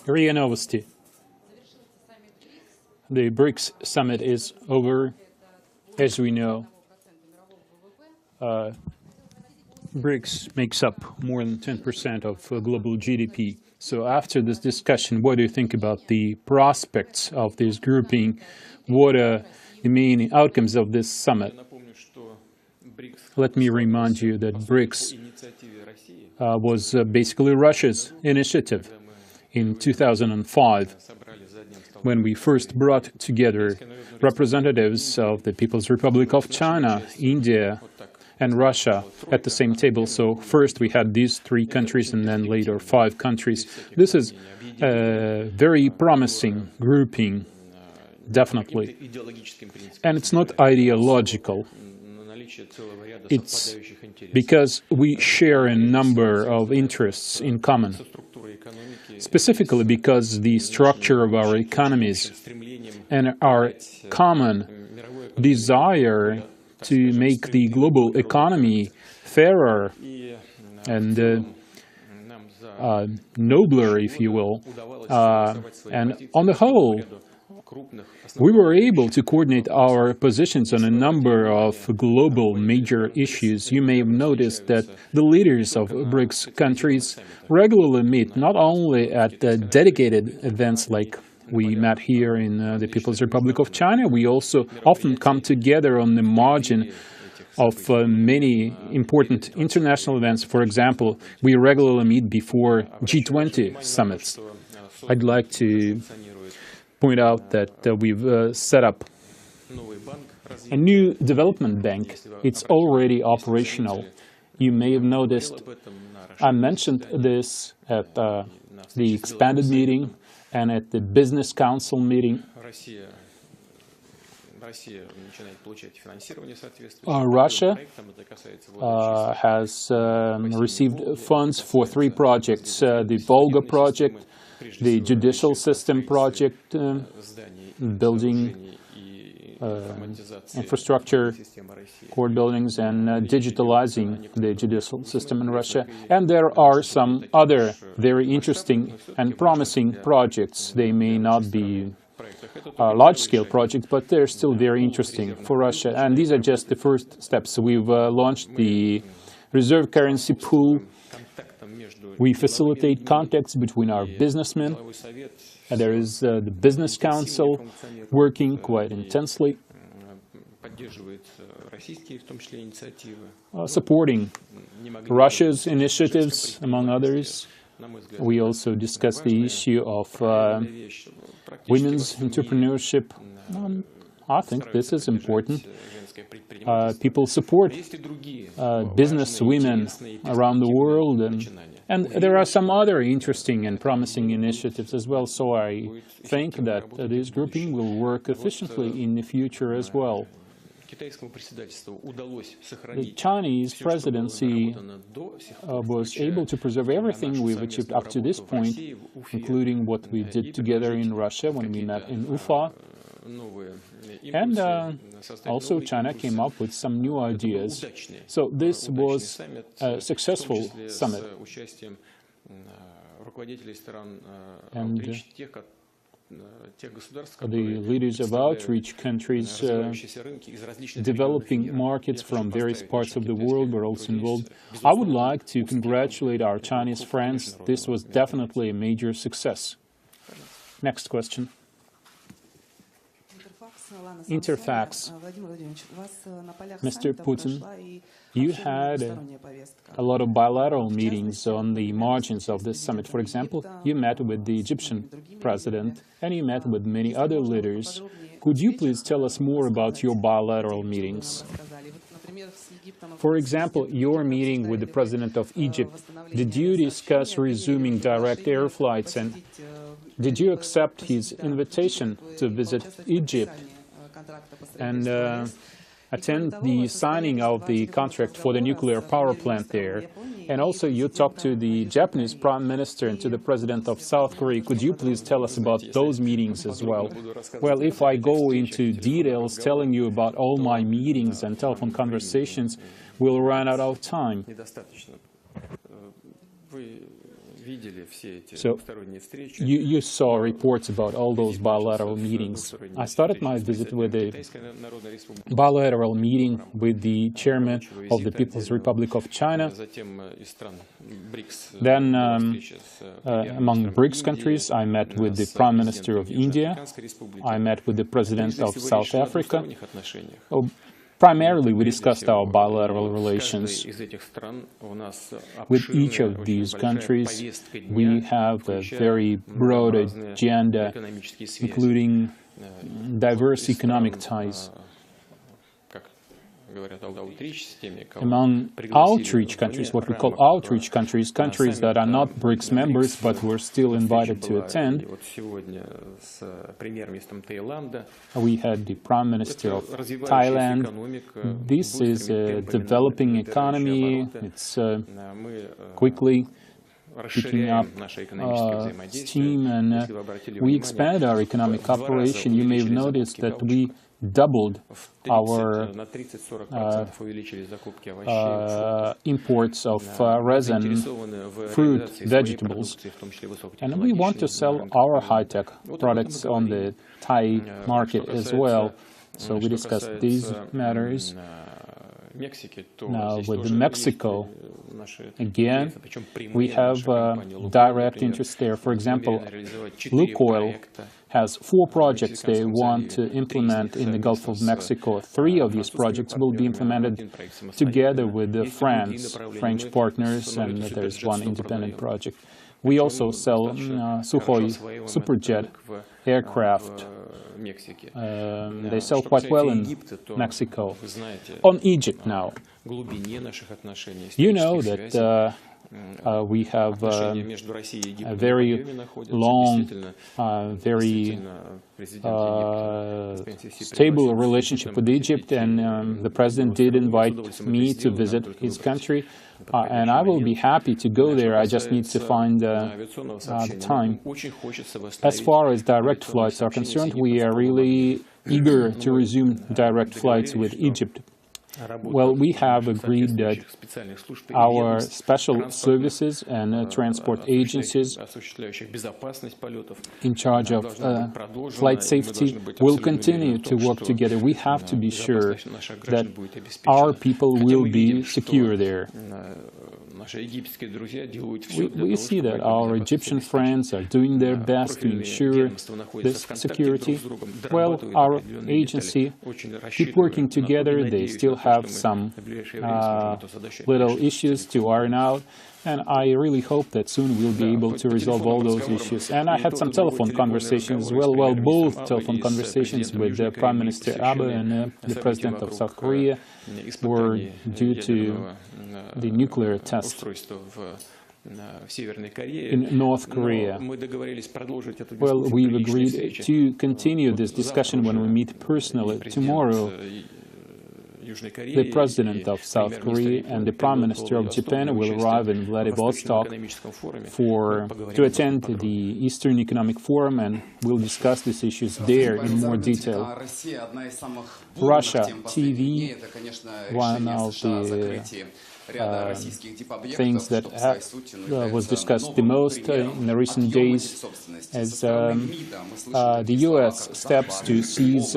RIA Novosti. The BRICS summit is over. As we know, BRICS makes up more than 10% of global GDP. So after this discussion, what do you think about the prospects of this grouping? What are the main outcomes of this summit? Let me remind you that BRICS was basically Russia's initiative in 2005, when we first brought together representatives of the People's Republic of China, India, and Russia at the same table. So first we had these 3 countries and then later 5 countries. This is a very promising grouping, definitely. And it's not ideological. It's because we share a number of interests in common. Specifically because the structure of our economies and our common desire to make the global economy fairer and nobler, if you will. And on the whole, we were able to coordinate our positions on a number of global major issues. You may have noticed that the leaders of BRICS countries regularly meet, not only at dedicated events like we met here in the People's Republic of China, we also often come together on the margin of many important international events. For example, we regularly meet before G20 summits. I'd like to point out that we've set up a new development bank. It's already operational. You may have noticed I mentioned this at the expanded meeting and at the Business Council meeting. Russia has received funds for 3 projects, the Volga project, the judicial system project, building infrastructure, court buildings, and digitalizing the judicial system in Russia. And there are some other very interesting and promising projects. They may not be large-scale projects, but they're still very interesting for Russia. And these are just the first steps. We've launched the reserve currency pool. We facilitate contacts between our businessmen. And there is the Business Council working quite intensely, supporting Russia's initiatives, among others. We also discussed the issue of women's entrepreneurship. I think this is important. People support business women around the world, and there are some other interesting and promising initiatives as well. So I think that this grouping will work efficiently in the future as well. The Chinese presidency was able to preserve everything we've achieved up to this point, including what we did together in Russia when we met in Ufa. And also China came up with some new ideas. So this was a successful summit. And the leaders of outreach countries, developing markets from various parts of the world were also involved. I would like to congratulate our Chinese friends. This was definitely a major success. Next question. Interfax. Mr. Putin, you had a lot of bilateral meetings on the margins of this summit. For example, you met with the Egyptian president and you met with many other leaders. Could you please tell us more about your bilateral meetings? For example, your meeting with the president of Egypt, did you discuss resuming direct air flights, and did you accept his invitation to visit Egypt and attend the signing of the contract for the nuclear power plant there? And also you talked to the Japanese Prime Minister and to the President of South Korea. Could you please tell us about those meetings as well? Well, if I go into details telling you about all my meetings and telephone conversations, we'll run out of time. So you saw reports about all those bilateral meetings. I started my visit with a bilateral meeting with the chairman of the People's Republic of China. Then, among BRICS countries, I met with the Prime Minister of India. I met with the President of South Africa. Primarily, we discussed our bilateral relations. With each of these countries, we have a very broad agenda, including diverse economic ties. Among outreach countries, what we call outreach countries, countries that are not BRICS members but were still invited to attend, we had the Prime Minister of Thailand. This is a developing economy. It's quickly picking up steam, and we expanded our economic cooperation. You may have noticed that we doubled our imports of resin, fruit, vegetables, and we want to sell our high-tech products on the Thai market as well. So we discussed these matters. Now, with Mexico, again, we have direct interest there. For example, Lukoil has 4 projects they want to implement in the Gulf of Mexico. 3 of these projects will be implemented together with the French partners, and there's 1 independent project. We also sell Sukhoi Superjet aircraft. They sell quite well in Mexico. On Egypt now, you know that we have a very long, very stable relationship with Egypt, and the President did invite me to visit his country, and I will be happy to go there. I just need to find the time. As far as direct flights are concerned, we are really eager to resume direct flights with Egypt. Well, we have agreed that our special services and transport agencies in charge of flight safety will continue to work together. We have to be sure that our people will be secure there. We see that our Egyptian friends are doing their best to ensure this security. Well, our agency keep working together. They still have some little issues to iron out, and I really hope that soon we'll be able to resolve all those issues. And I had some telephone conversations as well. Well, both telephone conversations with Prime Minister Abe and the President of South Korea were due to the nuclear test in North Korea. Well, we've agreed to continue this discussion when we meet personally tomorrow. The President of South Korea and the Prime Minister of Japan will arrive in Vladivostok to attend the Eastern Economic Forum, and we'll discuss these issues there in more detail. Russia TV, one of the things that was discussed the most in the recent days as the U.S. steps to seize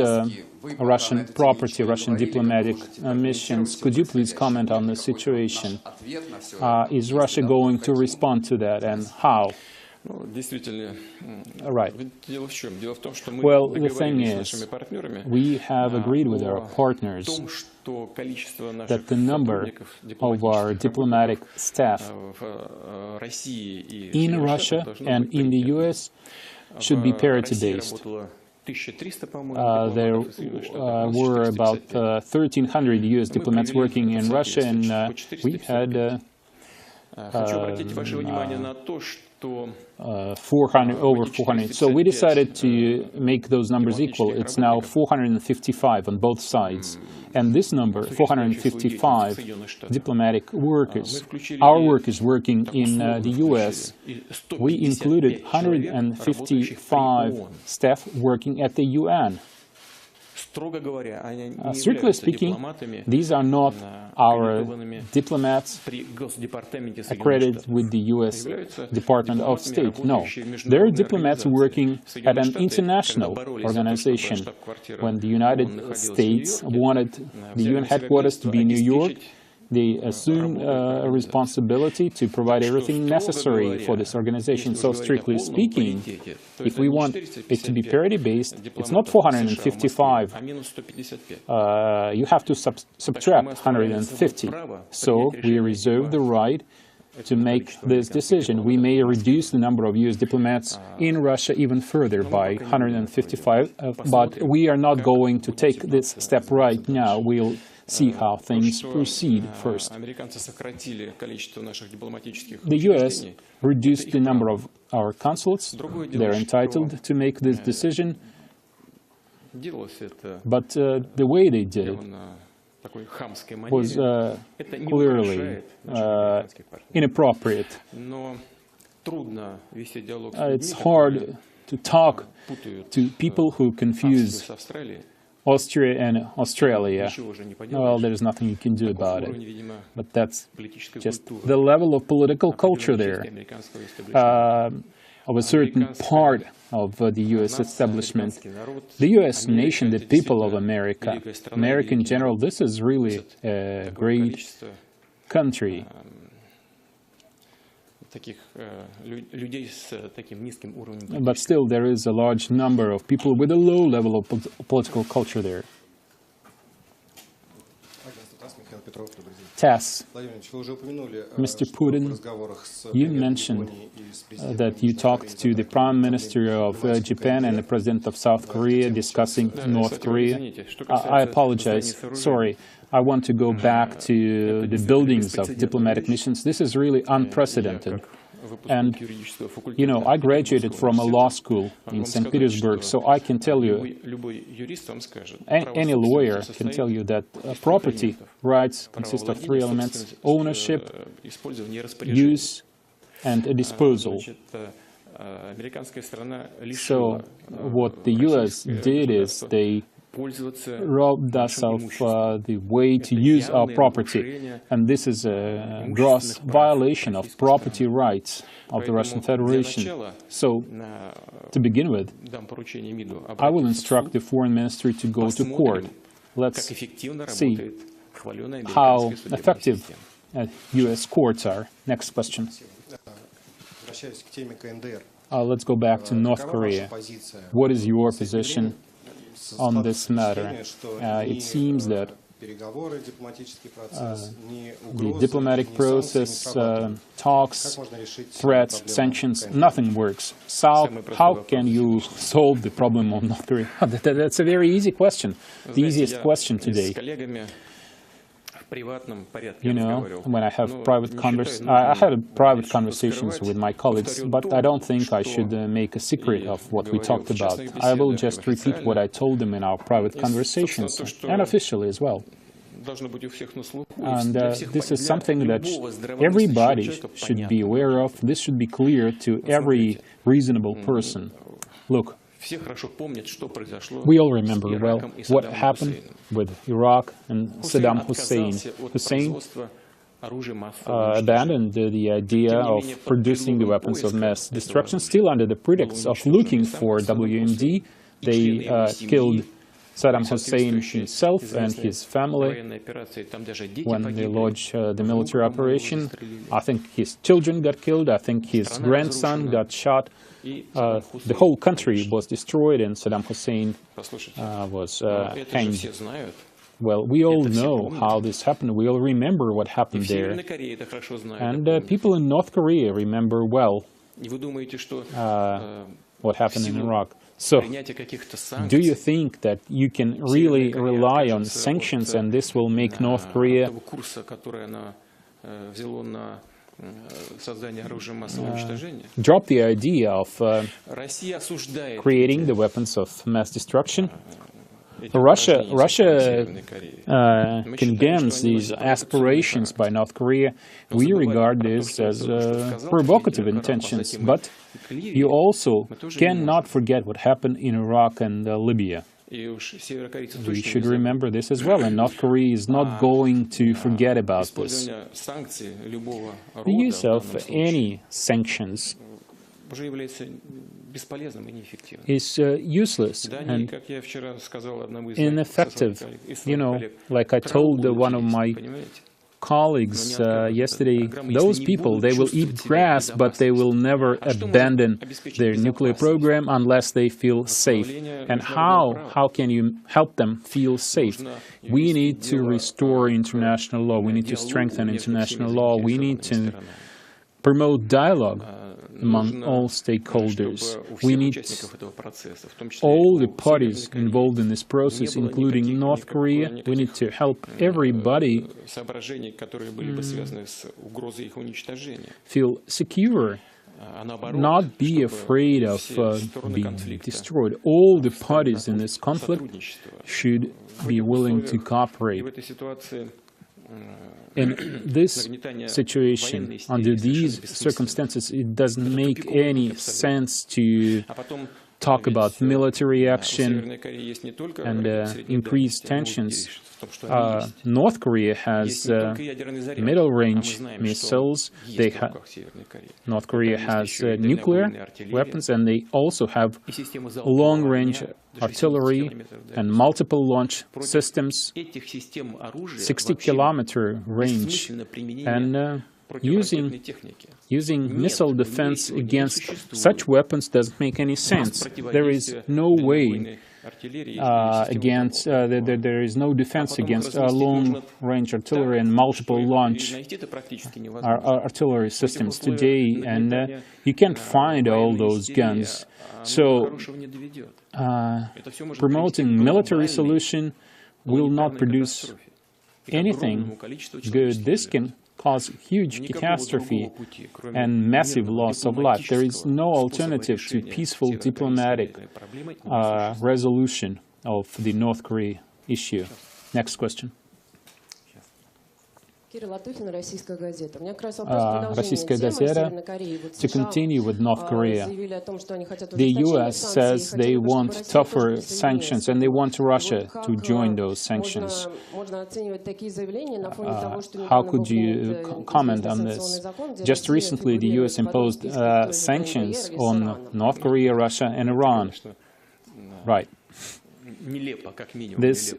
Russian property, Russian diplomatic missions. Could you please comment on the situation? Is Russia going to respond to that, and how? Right. Well, the thing is, we have agreed with our partners that the number of our diplomatic staff in Russia and in the U.S. should be parity-based. There were about 1,300 U.S. diplomats working in Russia, and we had over 400. So we decided to make those numbers equal. It's now 455 on both sides. And this number, 455 diplomatic workers, our workers working in the U.S., we included 155 staff working at the UN. Strictly speaking, these are not our diplomats accredited with the U.S. Department of State. No, they're diplomats working at an international organization. When the United States wanted the UN headquarters to be in New York, they assumed a responsibility to provide everything necessary for this organization. So strictly speaking, if we want it to be parity-based, it's not 455. You have to subtract 150. So we reserve the right to make this decision. We may reduce the number of U.S. diplomats in Russia even further by 155, but we are not going to take this step right now. We'll see how things proceed first. The U.S. reduced the number of our consulates. They're entitled to make this decision. But the way they did it was clearly inappropriate. It's hard to talk to people who confuse Austria and Australia. Well, there's nothing you can do about it. But that's just the level of political culture there, of a certain part of the U.S. establishment. The U.S. nation, the people of America, America in general, this is really a great country. But still, there is a large number of people with a low level of political culture there. TASS. Mr. Putin, you mentioned that you talked to the Prime Minister of Japan and the President of South Korea discussing North Korea. I apologize. Sorry. I want to go back to the buildings of diplomatic missions. This is really unprecedented. And, you know, I graduated from a law school in St. Petersburg, so I can tell you, any lawyer can tell you that property rights consist of three elements: ownership, use, and a disposal. So what the U.S. did is they robbed us of the way to use our property, and this is a gross violation of property rights of the Russian Federation. So, to begin with, I will instruct the Foreign Ministry to go to court. Let's see how effective U.S. courts are. Next question. Let's go back to North Korea. What is your position on this matter? It seems that the diplomatic process, talks, threats, sanctions, nothing works. So how can you solve the problem of North Korea? That's a very easy question, the easiest question today. You know, when I have I had private conversations with my colleagues, but I don't think I should make a secret of what we talked about. I will just repeat what I told them in our private conversations, and officially as well. And this is something that everybody should be aware of. This should be clear to every reasonable person. Look, we all remember well what happened with Iraq and Saddam Hussein. Hussein abandoned the idea of producing the weapons of mass destruction, still under the pretext of looking for WMD. They killed Saddam Hussein himself and his family when they launched the military operation. I think his children got killed. I think his grandson got shot. The whole country was destroyed and Saddam Hussein was hanged. Well, we all know how this happened. We all remember what happened there. And people in North Korea remember well what happened in Iraq. So, do you think that you can really rely on sanctions and this will make North Korea drop the idea of creating the weapons of mass destruction? Russia condemns these aspirations by North Korea. We regard this as provocative intentions, but you also cannot forget what happened in Iraq and Libya. We should remember this as well, and North Korea is not going to forget about this. The use of any sanctions is useless and ineffective. You know, like I told one of my colleagues yesterday, those people, they will eat grass, but they will never abandon their nuclear program unless they feel safe. And how can you help them feel safe? We need to restore international law. We need to strengthen international law. We need to promote dialogue among all stakeholders. We need all the parties involved in this process, including North Korea. We need to help everybody feel secure, not be afraid of being destroyed. All the parties in this conflict should be willing to cooperate. In this situation, under these circumstances, it doesn't make any sense to talk about military action and increased tensions. North Korea has middle-range missiles. North Korea has nuclear weapons, and they also have long-range artillery and multiple launch systems, 60-kilometer range, and using missile defense against such weapons doesn't make any sense. There is no way there is no defense against long-range artillery and multiple launch artillery systems today, and you can't find all those guns. So promoting military solution will not produce anything good. This can cause huge catastrophe and massive loss of life. There is no alternative to peaceful diplomatic resolution of the North Korea issue. Next question. Российская газета. To continue with North Korea, the U.S. says they want tougher sanctions and they want Russia to join those sanctions. How could you comment on this? Just recently, the U.S. imposed sanctions on North Korea, Russia, and Iran. Right. This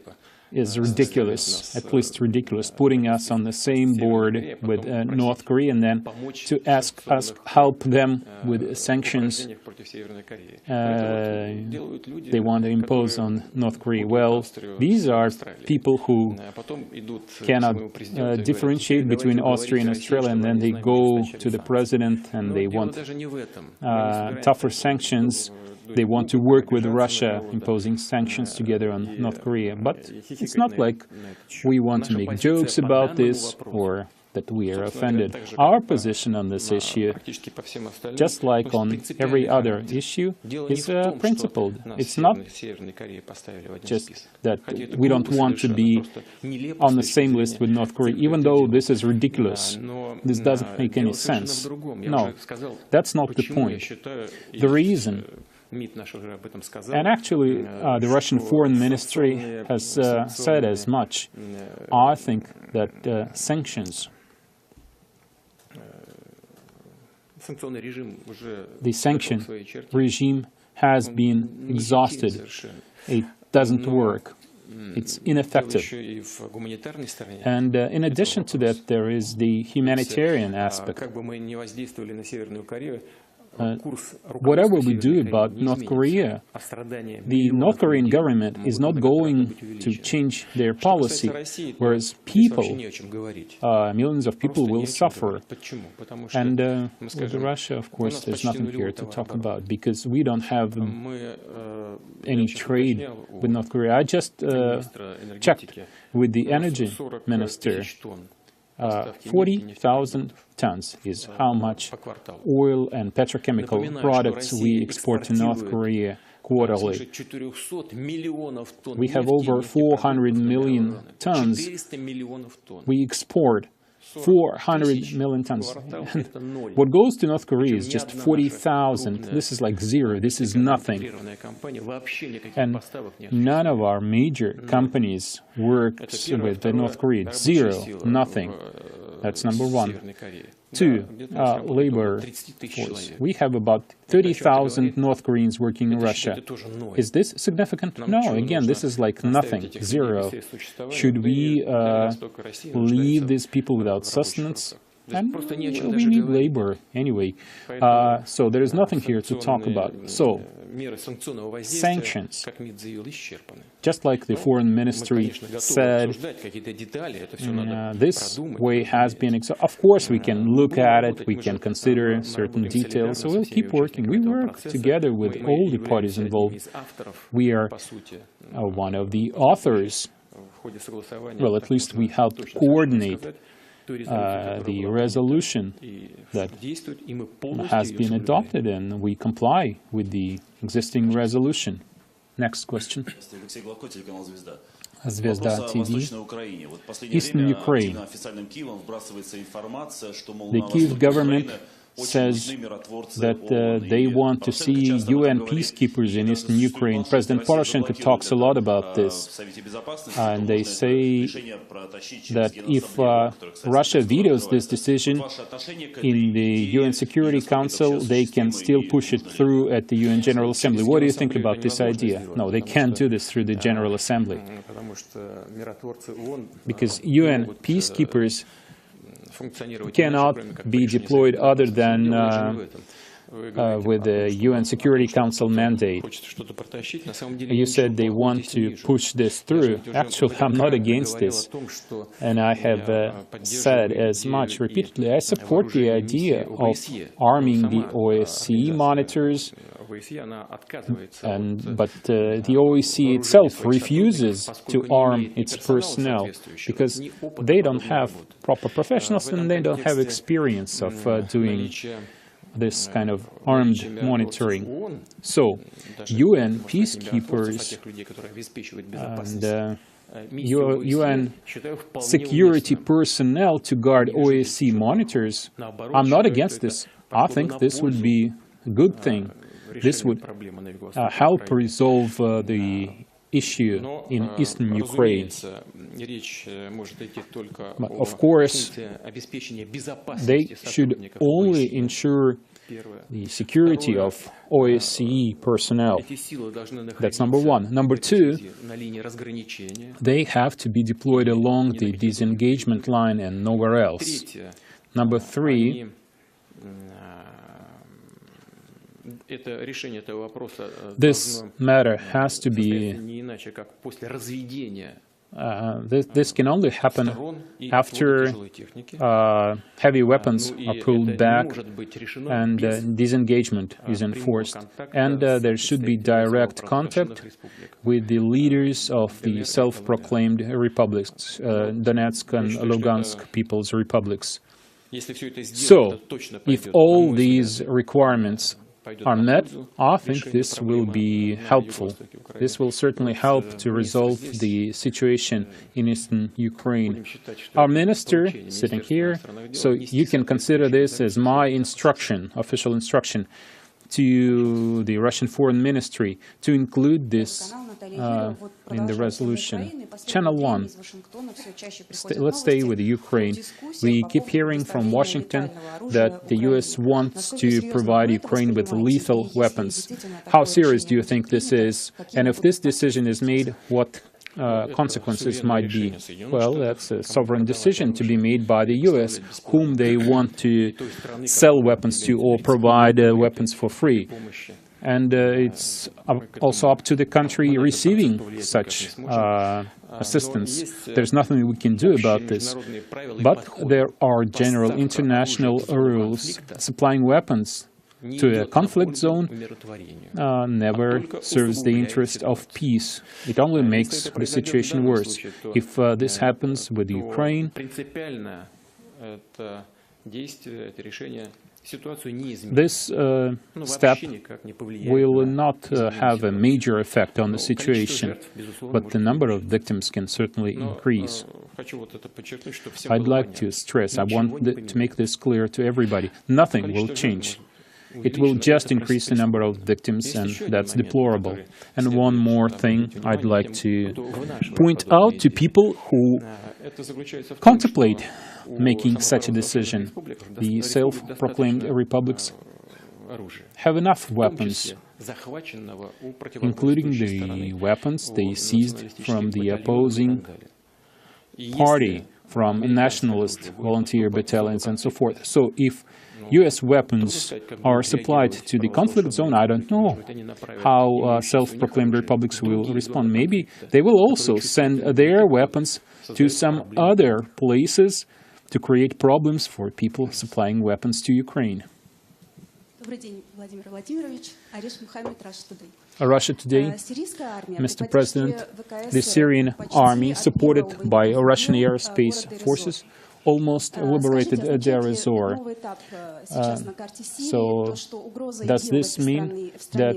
is ridiculous, at least ridiculous, putting us on the same board with North Korea and then to ask us help them with sanctions they want to impose on North Korea. Well, these are people who cannot differentiate between Austria and Australia, and then they go to the president and they want tougher sanctions. They want to work with Russia, imposing sanctions together on North Korea. But it's not like we want to make jokes about this or that we are offended. Our position on this issue, just like on every other issue, is principled. It's not just that we don't want to be on the same list with North Korea, even though this is ridiculous. This doesn't make any sense. No, that's not the point. The reason, and actually, the Russian Foreign Ministry has said as much. I think that sanctions, the sanction regime has been exhausted. It doesn't work. It's ineffective. And in addition to that, there is the humanitarian aspect. Whatever we do about North Korea, the North Korean government is not going to change their policy, whereas people, millions of people will suffer. And with Russia, of course, there's nothing here to talk about, because we don't have any trade with North Korea. I just checked with the energy minister. 40,000 tons is how much oil and petrochemical products we export to North Korea quarterly. We have over 400 million tons we export 400 million tons. And what goes to North Korea is just 40,000. This is like zero. This is nothing. And none of our major companies works with North Korea. It's zero, nothing. That's number one. Two, labor force. We have about 30,000 North Koreans working in Russia. Is this significant? No, again, this is like nothing, zero. Should we leave these people without sustenance? And we need labor anyway. So there is nothing here to talk about. So, sanctions. Just like the foreign ministry said, this way has been... Of course, we can look at it, we can consider certain details, so we'll keep working. We work together with all the parties involved. We are one of the authors. Well, at least we helped coordinate the resolution that has been adopted, and we comply with the existing resolution. Next question. Zvezda TV. Eastern Ukraine. The Kyiv government says that they want to see UN peacekeepers in eastern Ukraine. President Poroshenko talks a lot about this, and they say that if Russia vetoes this decision in the UN Security Council, they can still push it through at the UN General Assembly. What do you think about this idea? No, they can't do this through the General Assembly, because UN peacekeepers cannot be deployed other than with the UN Security Council mandate. You said they want to push this through. Actually, I'm not against this, and I have said as much repeatedly. I support the idea of arming the OSCE monitors, but the OSCE itself refuses to arm its personnel because they don't have proper professionals and they don't have experience of doing this kind of armed monitoring. So, UN peacekeepers and UN security personnel to guard OSCE monitors, I'm not against this. I think this would be a good thing. This would help resolve the issue in eastern Ukraine. But of course, they should only ensure the security of OSCE personnel. That's number one. Number two, they have to be deployed along the disengagement line and nowhere else. Number three, this matter has to be, this can only happen after heavy weapons are pulled back and disengagement is enforced. And there should be direct contact with the leaders of the self-proclaimed republics, Donetsk and Lugansk People's Republics. So, if all these requirements are met, I think this will be helpful. This will certainly help to resolve the situation in eastern Ukraine. Our minister, sitting here, so you can consider this as my instruction, official instruction, to the Russian Foreign Ministry to include this in the resolution. Channel 1. Let's stay with Ukraine. We keep hearing from Washington that the U.S. wants to provide Ukraine with lethal weapons. How serious do you think this is? And if this decision is made, what consequences might be? Well, that's a sovereign decision to be made by the U.S., whom they want to sell weapons to or provide weapons for free. And it's also up to the country receiving such assistance. There's nothing we can do about this. But there are general international rules. Supplying weapons to a conflict zone never serves the interest of peace. It only makes the situation worse. If this happens with Ukraine, This step will not have a major effect on the situation, but the number of victims can certainly increase. I'd like to stress, I want to make this clear to everybody, nothing will change. It will just increase the number of victims, and that's deplorable. And one more thing I'd like to point out to people who contemplate making such a decision. The self-proclaimed republics have enough weapons, including the weapons they seized from the opposing party, from nationalist volunteer battalions and so forth. So if U.S. weapons are supplied to the conflict zone, I don't know how self-proclaimed republics will respond. Maybe they will also send their weapons to some other places to create problems for people supplying weapons to Ukraine. Russia Today, Mr. President, the Syrian army, supported by Russian airspace forces, almost liberated Deir ez-Zor. So does this mean that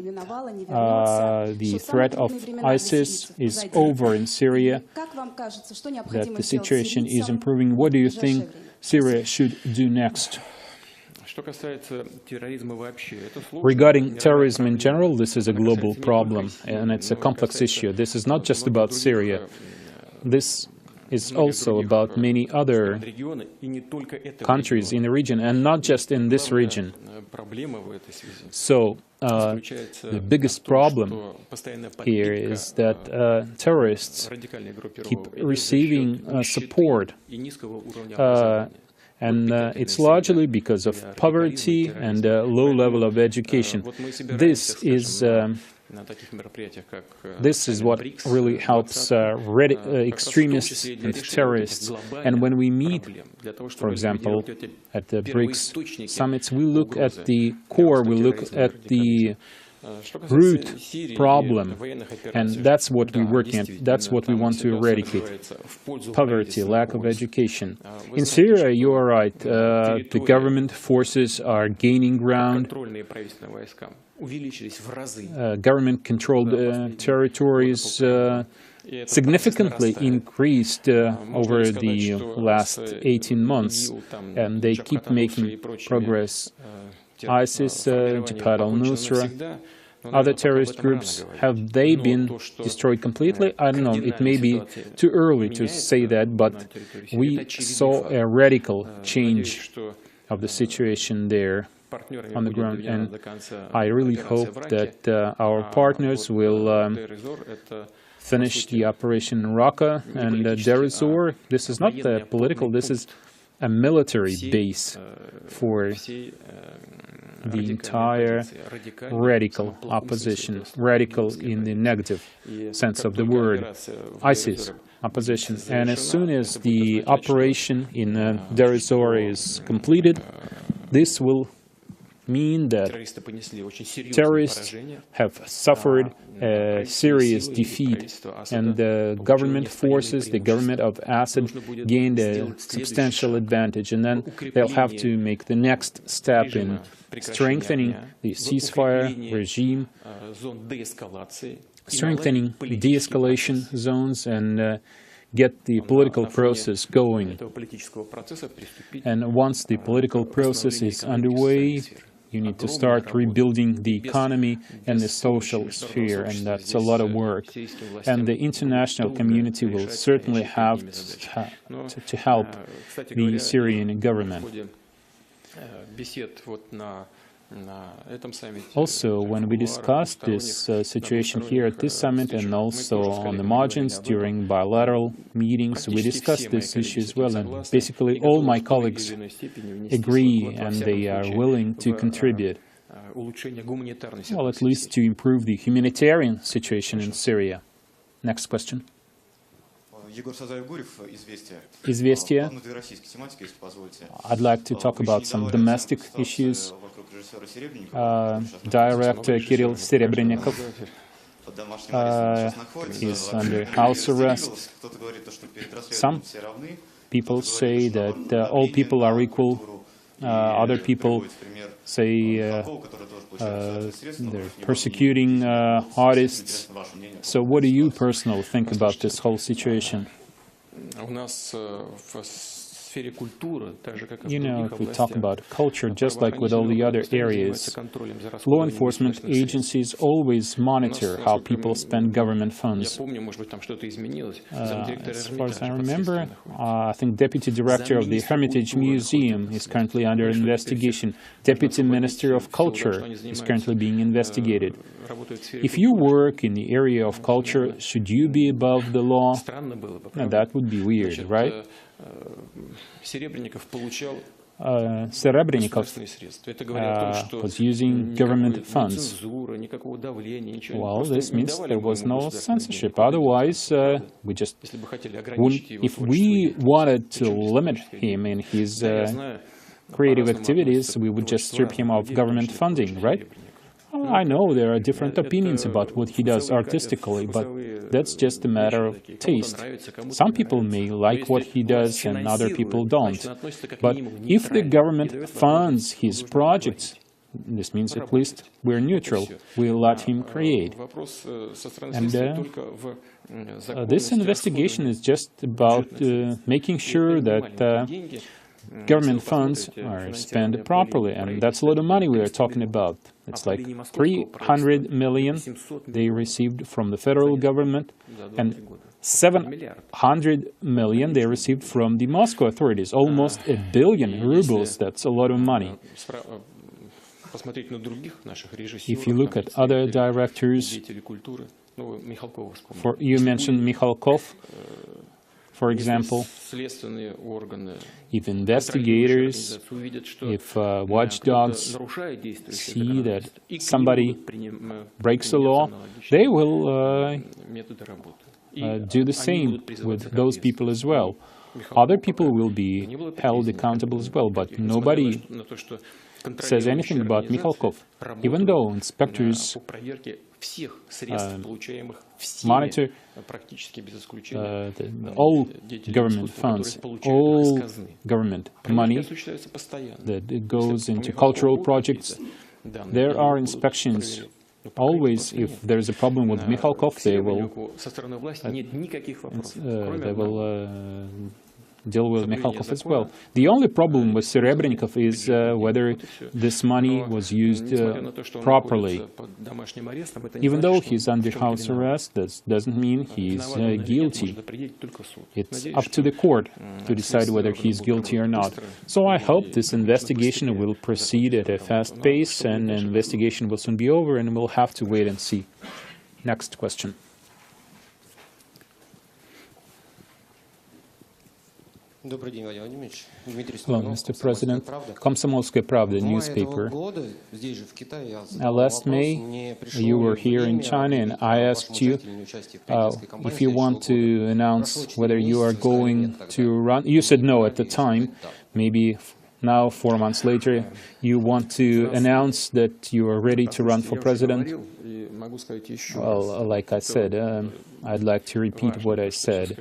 the threat of ISIS is over in Syria, that the situation is improving? What do you think Syria should do next? Regarding terrorism in general, this is a global problem, and it's a complex issue. This is not just about Syria. This is also about many other countries in the region, and not just in this region. So, the biggest problem here is that terrorists keep receiving support, and it's largely because of poverty and low level of education. This is what really helps extremists and terrorists. And when we meet, for example, at the BRICS summits, we look at the core, we look at the root problem, and that's what we're working at, that's what we want to eradicate. Poverty, lack of education. In Syria, you are right, the government forces are gaining ground. Government-controlled territories significantly increased over the last 18 months, and they keep making progress. ISIS, Jabhat al-Nusra, other terrorist groups, have they been destroyed completely? I don't know, it may be too early to say that, but we saw a radical change of the situation there on the ground, and I really hope that our partners will finish the operation in Raqqa and Deir ez-Zor. This is not political, this is a military base for the entire radical opposition, radical in the negative sense of the word, ISIS opposition. And as soon as the operation in Deir ez-Zor is completed, this will mean that terrorists have suffered a serious defeat, and the government forces, the government of Assad, gained a substantial advantage, and then they'll have to make the next step in strengthening the ceasefire regime, strengthening de-escalation zones, and get the political process going. And once the political process is underway, you need to start rebuilding the economy and the social sphere, and that's a lot of work. And the international community will certainly have to help the Syrian government. Also, when we discussed this situation here at this summit and also on the margins during bilateral meetings, we discussed this issue as well, and basically all my colleagues agree and they are willing to contribute, well, at least to improve the humanitarian situation in Syria. Next question. Известия. I'd like to talk about some domestic issues. Director Kirill Serebrennikov is under house arrest. Some people say that all people are equal. Other people say they're persecuting artists. So what do you personally think about this whole situation? You know, if we talk about culture, just like with all the other areas, law enforcement agencies always monitor how people spend government funds. As far as I remember, I think Deputy Director of the Hermitage Museum is currently under investigation. Deputy Minister of Culture is currently being investigated. If you work in the area of culture, should you be above the law? No, that would be weird, right? Serebrennikov was using government funds. Well, this means there was no censorship. Otherwise, we just wouldn't. If we wanted to limit him in his creative activities, we would just strip him of government funding, right? I know there are different opinions about what he does artistically, but that's just a matter of taste. Some people may like what he does and other people don't. But if the government funds his projects, this means at least we're neutral. We let him create. And this investigation is just about making sure that government funds are spent properly, and that's a lot of money we are talking about. It's like 300 million they received from the federal government, and 700 million they received from the Moscow authorities. Almost 1 billion rubles, that's a lot of money. If you look at other directors, you mentioned Mikhalkov, for example, if investigators, if watchdogs see that somebody breaks the law, they will do the same with those people as well. Other people will be held accountable as well, but nobody says anything about Mikhalkov, even though inspectors monitor all government funds, all government money that goes into cultural projects. There are inspections. Always, if there is a problem with Mikhalkov, they will deal with Mikhalkov as well. The only problem with Serebrennikov is whether this money was used properly. Even though he's under house arrest, that doesn't mean he's guilty. It's up to the court to decide whether he's guilty or not. So I hope this investigation will proceed at a fast pace, and the investigation will soon be over, and we'll have to wait and see. Next question. Hello, Mr. President. Komsomolskaya Pravda newspaper. Last May, you were here in China, and I asked you if you want to announce whether you are going to run. You said no at the time. Maybe now, 4 months later, you want to announce that you are ready to run for president. Well, like I said, I'd like to repeat what I said.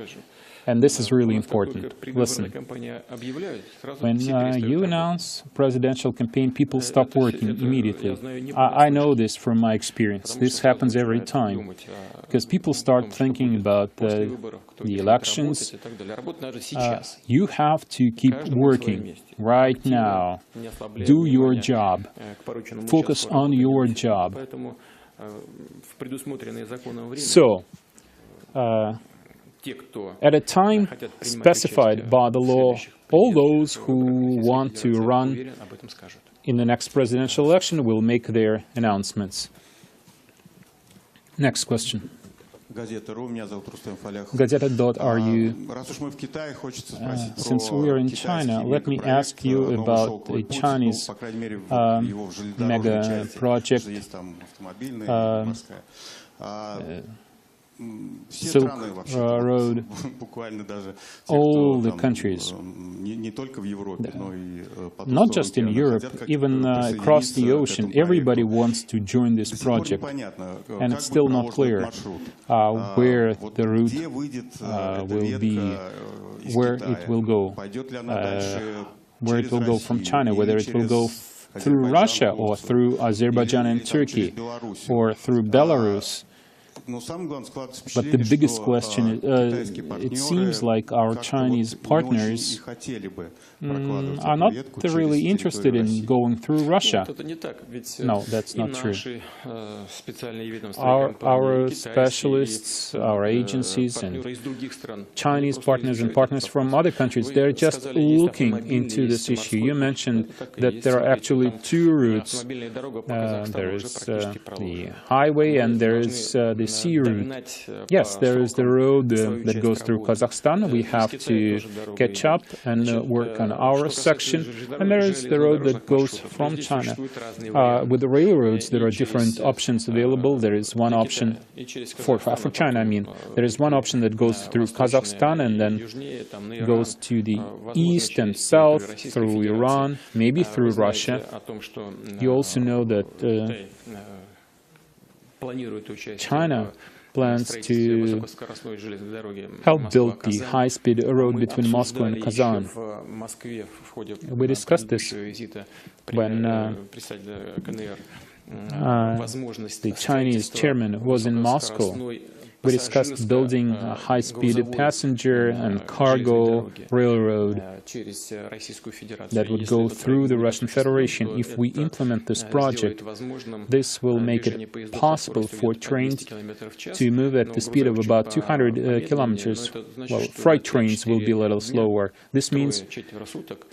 And this is really important. Listen, when you announce presidential campaign, people stop working immediately. I know this from my experience. This happens every time, because people start thinking about the elections. You have to keep working right now. Do your job. Focus on your job. So, at a time specified by the law, all those who want to run in the next presidential election will make their announcements. Next question. Gazeta.ru. Since we are in China, let me ask you about a Chinese mega project, Silk Road, all the countries, not just in Europe, even across the ocean, everybody wants to join this project, and it's still not clear where the route will be, where it will go from China, whether it will go through Russia or through Azerbaijan and Turkey or through Belarus. But the biggest question is, it seems like our Chinese partners are not really interested in going through Russia. No, that's not true. Our specialists, our agencies, and Chinese partners and partners from other countries, they're just looking into this issue. You mentioned that there are actually two routes. There is the highway and there is the sea route. Yes, there is the road that goes through Kazakhstan. We have to catch up and work on our section. And there is the road that goes from China. With the railroads, there are different options available. There is one option for China, I mean. There is one option that goes through Kazakhstan and then goes to the east and south through Iran, maybe through Russia. You also know that China plans to help build the high-speed road between Moscow and Kazan. We discussed this when the Chinese chairman was in Moscow. We discussed building a high-speed passenger and cargo railroad that would go through the Russian Federation. If we implement this project, this will make it possible for trains to move at the speed of about 200 kilometers. Well, freight trains will be a little slower. This means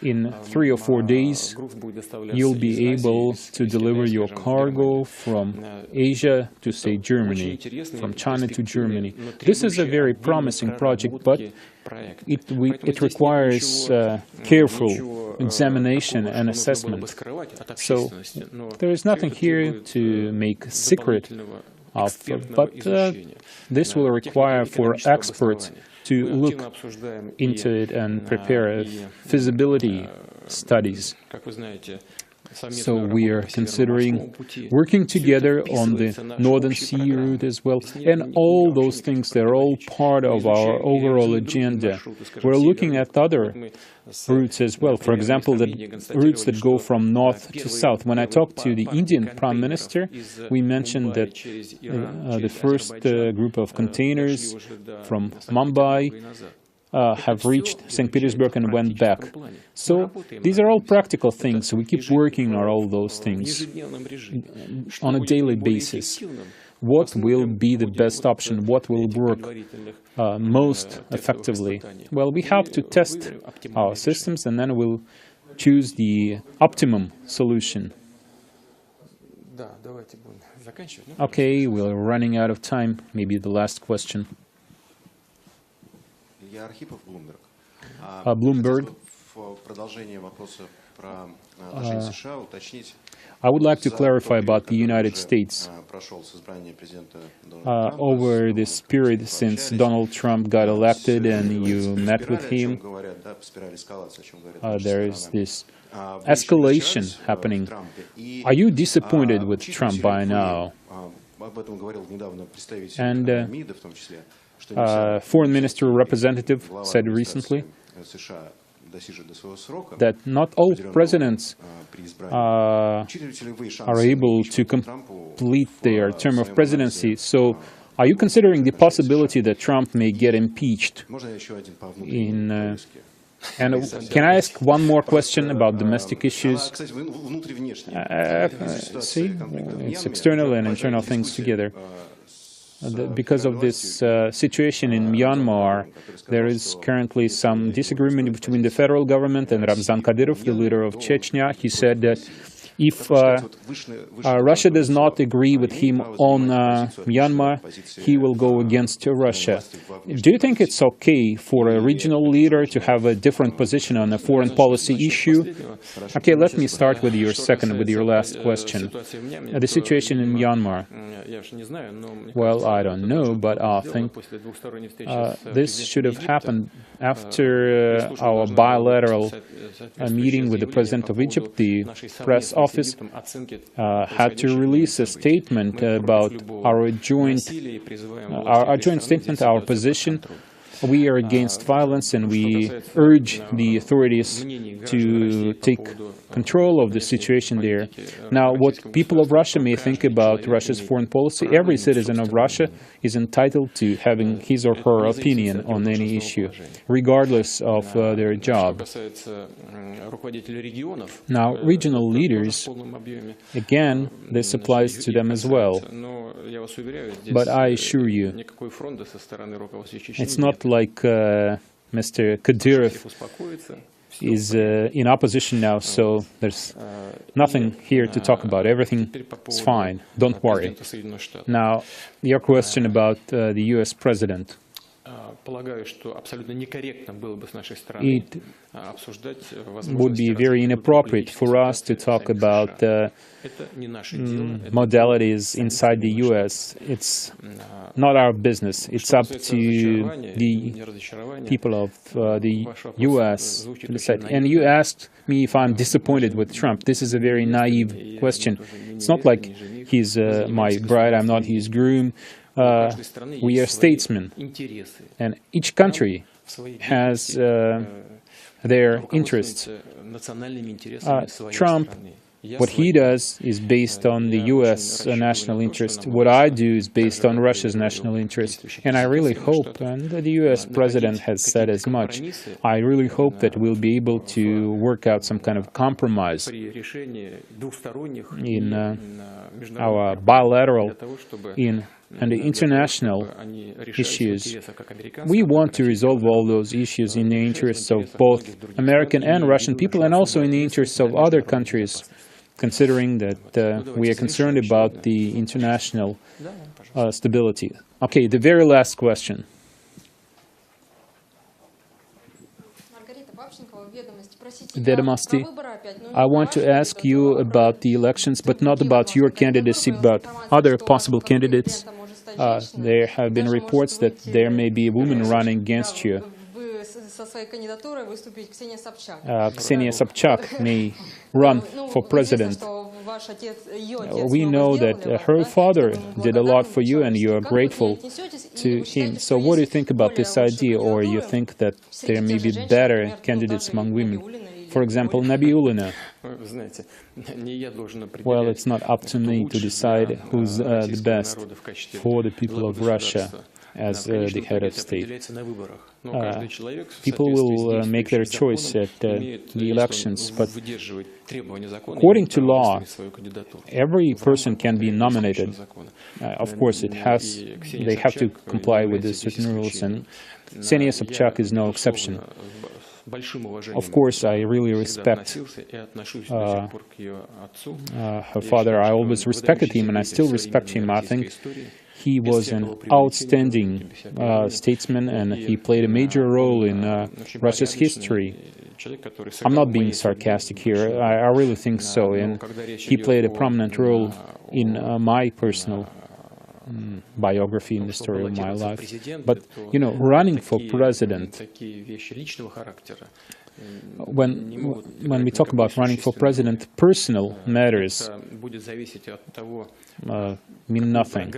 in 3 or 4 days, you'll be able to deliver your cargo from Asia to, say, Germany, from China to Germany. This is a very promising project, but it requires careful examination and assessment. So there is nothing here to make a secret of, but this will require for experts to look into it and prepare feasibility studies. So we are considering working together on the Northern Sea route as well, and all those things, they're all part of our overall agenda. We're looking at other routes as well, for example, the routes that go from north to south. When I talked to the Indian Prime Minister, we mentioned that the first group of containers from Mumbai have reached St. Petersburg and went back. So these are all practical things. We keep working on all those things on a daily basis. What will be the best option? What will work most effectively? Well, we have to test our systems and then we'll choose the optimum solution. Okay, we're running out of time. Maybe the last question. Bloomberg. I would like to clarify about the United States. Over this period since Donald Trump got elected and you met with him, there is this escalation happening. Are you disappointed with Trump by now? And Foreign Minister representative said recently that not all presidents are able to complete their term of presidency. So are you considering the possibility that Trump may get impeached? And can I ask one more question about domestic issues? See, it's external and internal things together. Because of this situation in Myanmar, there is currently some disagreement between the federal government and Ramzan Kadyrov, the leader of Chechnya. He said that if Russia does not agree with him on Myanmar, he will go against Russia. Do you think it's okay for a regional leader to have a different position on a foreign policy issue? Okay, let me start with your last question. The situation in Myanmar. Well, I don't know, but I think this should have happened after our bilateral meeting with the President of Egypt. The press office had to release a statement about our joint statement, our position, We are against violence, and we urge the authorities to take control of the situation there. Now, what people of Russia may think about Russia's foreign policy, every citizen of Russia is entitled to having his or her opinion on any issue, regardless of their job. Now, regional leaders, again, this applies to them as well. But I assure you, it's not like Mr. Kadyrov is in opposition now, so there's nothing here to talk about. Everything is fine. Don't worry. Now, your question about the U.S. president. It would be very inappropriate for us to talk about modalities inside the U.S. It's not our business. It's up to the people of the U.S. to decide. And you asked me if I'm disappointed with Trump. This is a very naive question. It's not like he's my bride, I'm not his groom. We are statesmen, and each country has their interests. Trump, what he does is based on the U.S. national interest. What I do is based on Russia's national interest. And I really hope, and the U.S. president has said as much, I really hope that we'll be able to work out some kind of compromise in our bilateral, and the international issues. We want to resolve all those issues in the interests of both American and Russian people, and also in the interests of other countries, considering that we are concerned about the international stability. Okay, the very last question. Vedomosti, I want to ask you about the elections, but not about your candidacy, but other possible candidates. There have been reports that there may be a woman running against you. Ksenia Sobchak may run for president. We know that her father did a lot for you and you are grateful to him. So what do you think about this idea, or you think that there may be better candidates among women? For example, Nabiullina. Well, it's not up to me to decide who's the best for the people of Russia as the head of state. People will make their choice at the elections, but according to law, every person can be nominated. Of course, they have to comply with the certain rules, and Ksenia Sobchak is no exception. Of course, I really respect her father. I always respected him, and I still respect him. I think he was an outstanding statesman, and he played a major role in Russia's history. I'm not being sarcastic here. I really think so, and he played a prominent role in my personal biography in the story of my life. But, you know, running for president, when we talk about running for president, personal matters mean nothing.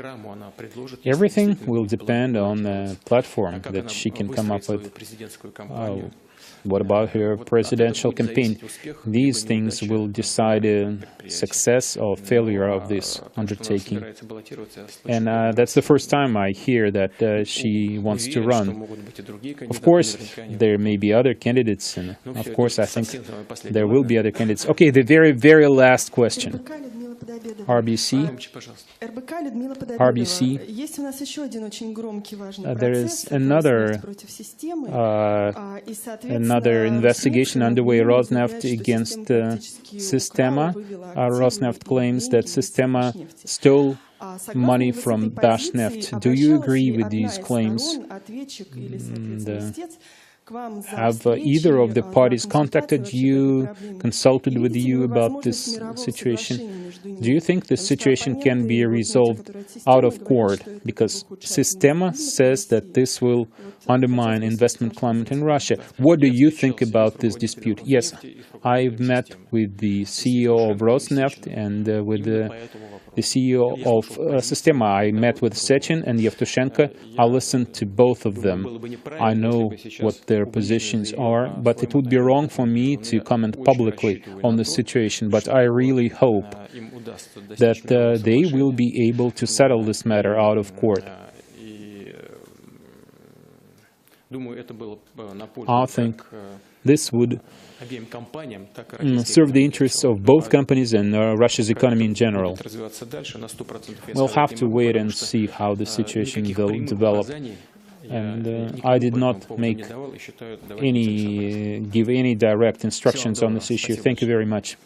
Everything will depend on the platform that she can come up with. What about her presidential campaign? These things will decide the success or failure of this undertaking. And that's the first time I hear that she wants to run. Of course, there may be other candidates, and of course, I think there will be other candidates. Okay, the very, very last question. RBC. There is another investigation underway, Rosneft against Sistema. Rosneft claims that Sistema stole money from Bashneft. Do you agree with these claims? Have either of the parties contacted you, consulted with you about this situation? Do you think this situation can be resolved out of court? Because Sistema says that this will undermine investment climate in Russia. What do you think about this dispute? Yes, I've met with the CEO of Rosneft and with the CEO of Sistema. I met with Sechin and Yevtushenko. I listened to both of them. I know what their positions are, but it would be wrong for me to comment publicly on the situation. But I really hope that they will be able to settle this matter out of court. I think this would serve the interests of both companies and Russia's economy in general. We'll have to wait and see how the situation will develop. And I did not give any direct instructions on this issue. Thank you very much.